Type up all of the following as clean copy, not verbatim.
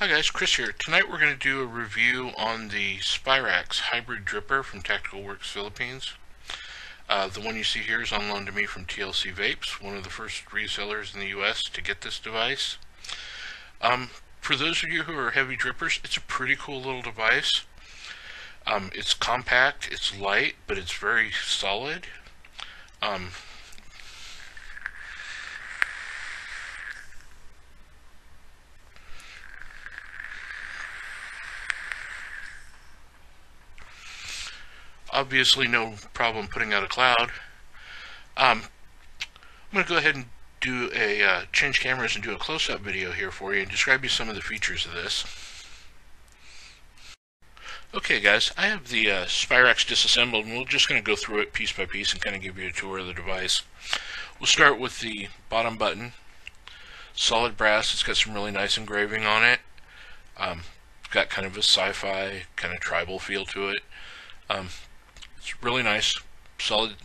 Hi guys, Chris here. Tonight we're going to do a review on the Spyrax hybrid dripper from Tactical Works Philippines. The one you see here is on loan to me from TLC Vapes, one of the first resellers in the US to get this device. For those of you who are heavy drippers, it's a pretty cool little device. It's compact, it's light, but it's very solid. Obviously no problem putting out a cloud. I'm going to go ahead and do a change cameras and do a close-up video here for you and describe you some of the features of this. Okay guys, I have the Spyrax disassembled, and we're just going to go through it piece by piece and kind of give you a tour of the device. We'll start with the bottom button. Solid brass, it's got some really nice engraving on it. It's got kind of a sci-fi, kind of tribal feel to it. It's really nice, solid.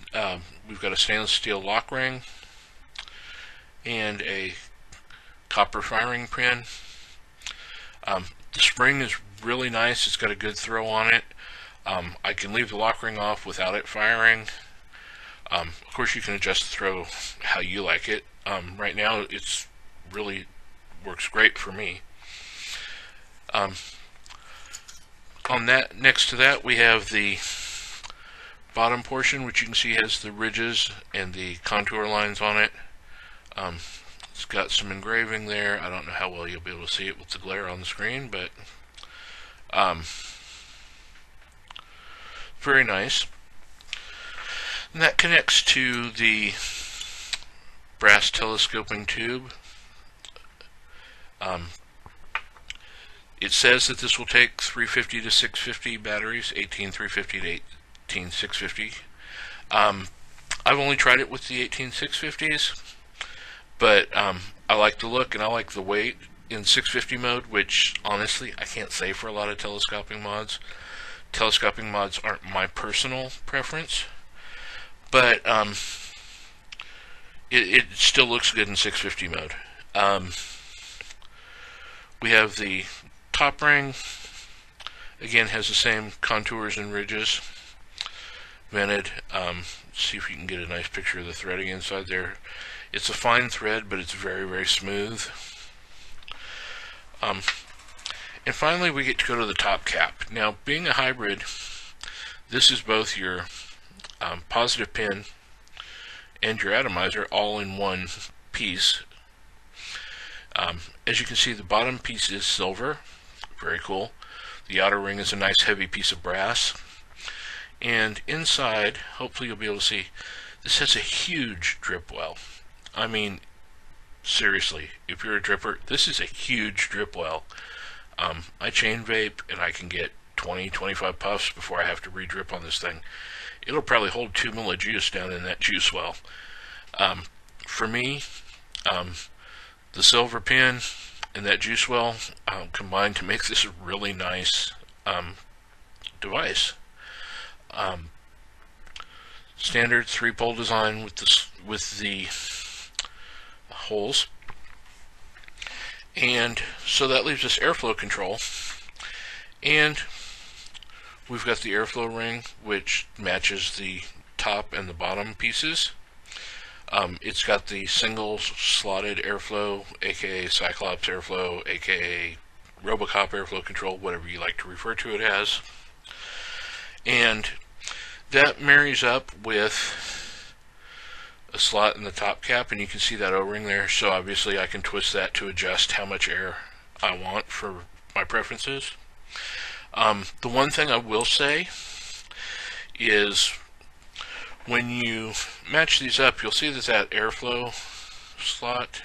We've got a stainless steel lock ring and a copper firing pin. The spring is really nice. It's got a good throw on it. I can leave the lock ring off without it firing. Of course, you can adjust the throw how you like it. Right now, it's really works great for me. On that, next to that, we have the bottom portion, which you can see has the ridges and the contour lines on it. It's got some engraving there. I don't know how well you'll be able to see it with the glare on the screen, but very nice. And that connects to the brass telescoping tube. It says that this will take 350 to 650 batteries, 18350 to 18650. I've only tried it with the 18650s, but I like the look and I like the weight in 650 mode, which honestly I can't say for a lot of telescoping mods. Telescoping mods aren't my personal preference, but it still looks good in 650 mode. We have the top ring, again has the same contours and ridges, vented. See if you can get a nice picture of the threading inside there. It's a fine thread, but it's very, very smooth. And finally we get to go to the top cap. Now, being a hybrid, this is both your positive pin and your atomizer all in one piece. As you can see, the bottom piece is silver, very cool. The outer ring is a nice heavy piece of brass. And inside, hopefully you'll be able to see, this has a huge drip well. I mean, seriously, if you're a dripper, this is a huge drip well. I chain vape and I can get 20-25 puffs before I have to re-drip on this thing. It'll probably hold 2 ml of juice down in that juice well. For me, the silver pin and that juice well combined to make this a really nice device. Standard 3-pole design with the holes, and so that leaves us airflow control, and we've got the airflow ring which matches the top and the bottom pieces. It's got the single slotted airflow, aka Cyclops airflow, aka Robocop airflow control, whatever you like to refer to it as. And that marries up with a slot in the top cap, and you can see that O-ring there, so obviously I can twist that to adjust how much air I want for my preferences. The one thing I will say is when you match these up, you'll see that that airflow slot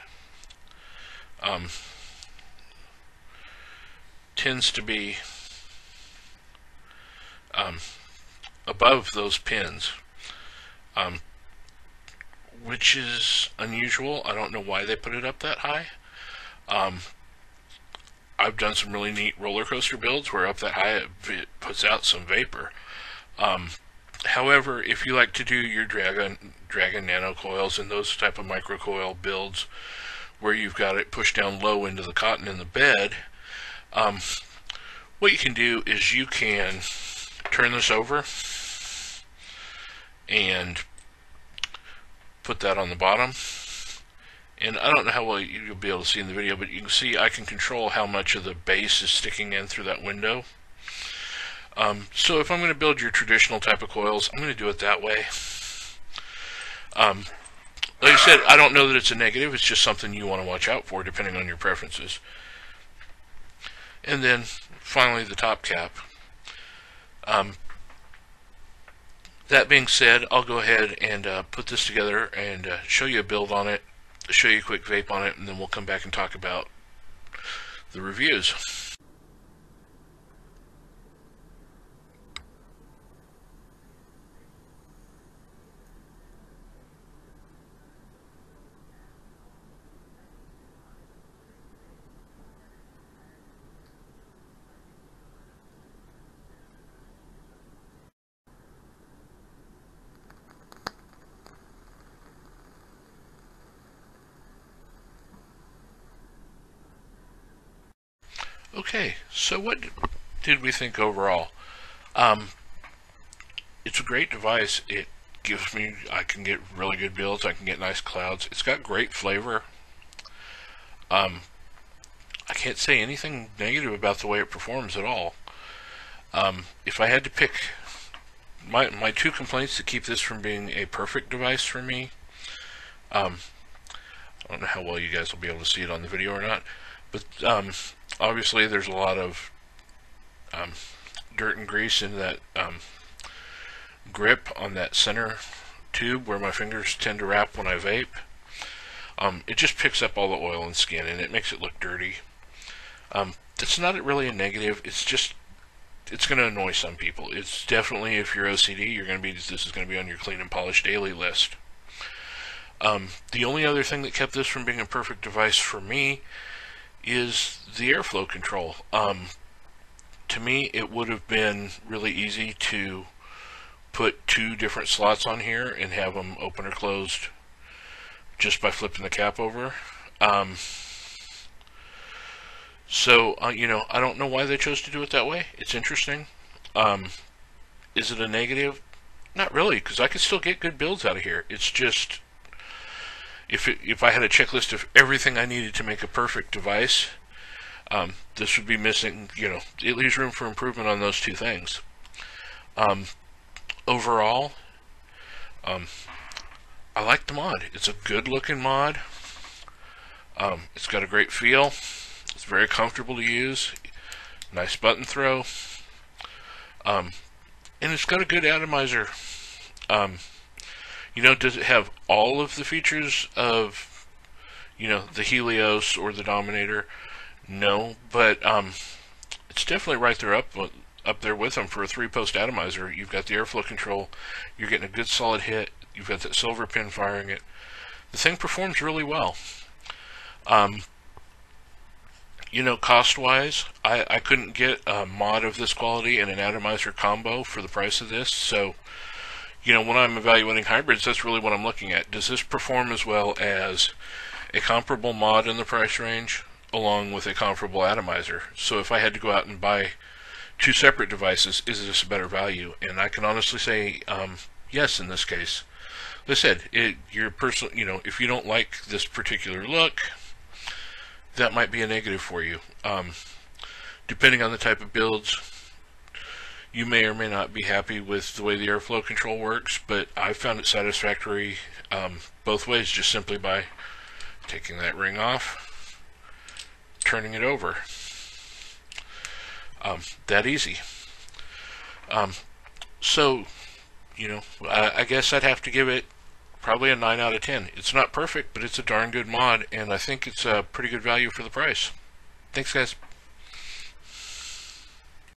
tends to be above those pins, which is unusual. I don't know why they put it up that high. I've done some really neat roller coaster builds where up that high it puts out some vapor. However, if you like to do your Dragon nano coils and those type of microcoil builds where you've got it pushed down low into the cotton in the bed, Um, what you can do is you can turn this over and put that on the bottom. And I don't know how well you'll be able to see in the video, but you can see I can control how much of the base is sticking in through that window. So if I'm going to build your traditional type of coils, I'm going to do it that way. Like I said, I don't know that it's a negative. It's just something you want to watch out for depending on your preferences. And then finally the top cap. That being said, I'll go ahead and put this together and show you a build on it, show you a quick vape on it, and then we'll come back and talk about the reviews. Okay, so what did we think overall? It's a great device. It gives me, I can get really good builds, I can get nice clouds. It's got great flavor. I can't say anything negative about the way it performs at all. If I had to pick my two complaints to keep this from being a perfect device for me, I don't know how well you guys will be able to see it on the video or not, but obviously there's a lot of dirt and grease in that grip on that center tube where my fingers tend to wrap when I vape. It just picks up all the oil and skin and it makes it look dirty. It's not really a negative, it's just, it's going to annoy some people. It's definitely, if you're OCD, you're going to be, this is going to be on your clean and polish daily list. The only other thing that kept this from being a perfect device for me is the airflow control. To me, it would have been really easy to put two different slots on here and have them open or closed just by flipping the cap over. You know, I don't know why they chose to do it that way. It's interesting. Is it a negative? Not really, because I could still get good builds out of here. It's just, if I had a checklist of everything I needed to make a perfect device, this would be missing, you know, it leaves room for improvement on those two things. Overall, I like the mod. It's a good looking mod. It's got a great feel. It's very comfortable to use. Nice button throw. And it's got a good atomizer. You know, does it have all of the features of, you know, the Helios or the Dominator? No, but it's definitely right there up there with them for a 3-post atomizer. You've got the airflow control. You're getting a good solid hit. You've got that silver pin firing it. The thing performs really well. You know, cost-wise, I couldn't get a mod of this quality and an atomizer combo for the price of this, so, you know, when I'm evaluating hybrids, that's really what I'm looking at. Does this perform as well as a comparable mod in the price range, along with a comparable atomizer? So if I had to go out and buy two separate devices, is this a better value? And I can honestly say, yes, in this case. Like I said, your personal, you know, if you don't like this particular look, that might be a negative for you. Depending on the type of builds, you may or may not be happy with the way the airflow control works, but I found it satisfactory both ways, just simply by taking that ring off, turning it over. That easy. So, you know, I guess I'd have to give it probably a 9 out of 10. It's not perfect, but it's a darn good mod, and I think it's a pretty good value for the price. Thanks, guys.